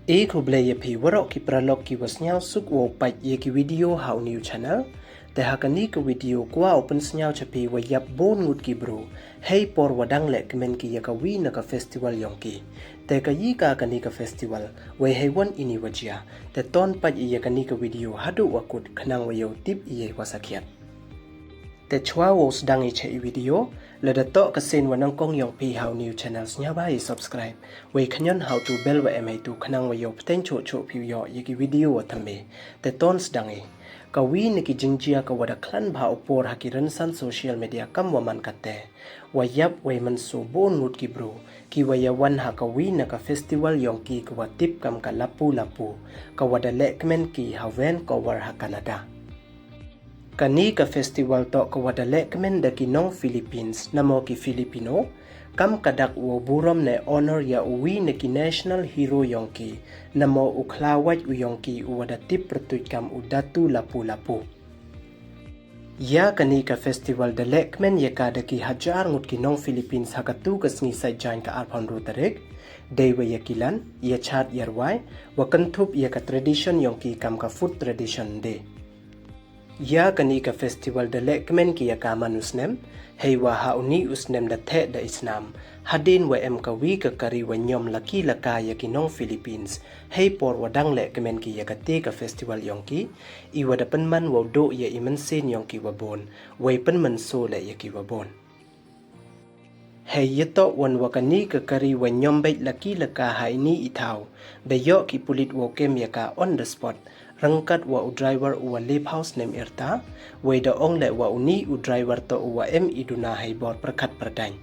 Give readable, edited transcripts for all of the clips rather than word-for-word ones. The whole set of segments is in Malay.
एक हुबले भी वरो की प्रलोक की वसन्याव सुक वो पाइ ये की वीडियो हाउ न्यू चैनल ते hakani ka video kwa open snyaw chapi wa yap bon ngut ki bro hey por wadang le kmen ki yaka wi na ka festival yongki te ka yi ka kani ka festival we hey won ini wajia te ton pa yi yakani ka video hadu wakut khnang wa yo tip ye wasakhiat te chwa wos dang i che video le da to ka sen wa nang kong yong pi how new channel snya ba i subscribe we khnyon how to bell wa emai tu khnang wa yo pten cho cho pi yo ye ki video wa thambe te ton sdang i kawi niki jingjia ka wada klan bha upor hakiran san social media kam waman kate wayap wayman so bon ngut ki bro ki wayawan ha kawi na ka festival yong ki ka watip kam ka lapu ka wada lekmen ki haven cover ha Canada kani ka festival to ka wada lekmen da ki nong Philippines namo ki Filipino kam kadak wo burom ne honor ya uwi ne ki national hero yongki namo uklawaj uyongki uwada tip pertuit kam udatu lapu ya kani ka festival de lekmen ya ka da ki hajar ngut ki nong Philippines hakatu ka sngi sai jain ka arpon ro tarek dewa yakilan ya chat yarwai wakanthup ya ka tradition yongki kam ka food tradition de ya kani ka festival de lekmen ki ya ka manusnem heiwa hauni usnem da the da isnam hadin wa em ka wi ka kari wa nyom laki laka ya ki nong Philippines hei por wadang lekmen ki ya ka te ka festival yongki I wada penman wa do ya iman sen yongki wa bon wai penman so le ya ki wa bon hei yeto wan wa kani ka kari wa nyom bait laki laka haini ithau da yo ki pulit wo kem ya ka on the spot rangkat wa u driver wa lip house nem irta wai da ong le wa uni u driver to wa em iduna hai bor prakhat pradang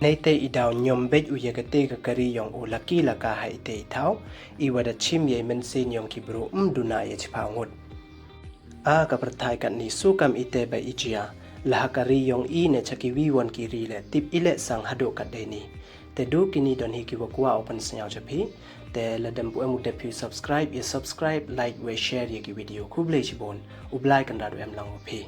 nei te idaw nyom bej u yagate ka kari yong u laki laka hai te thau I wada chim ye men sen yong ki bro duna ye chpa ngot a ka prathai kan ni su kam ite ba ijia la kari yong I ne chaki wi won ki ri le tip ile sang hado ka de ni te du kini don hi ki wa open snyaw chapi te ladam bu amu te phi subscribe like we share ye ki video khuble chibon ublai kan da do em lang phi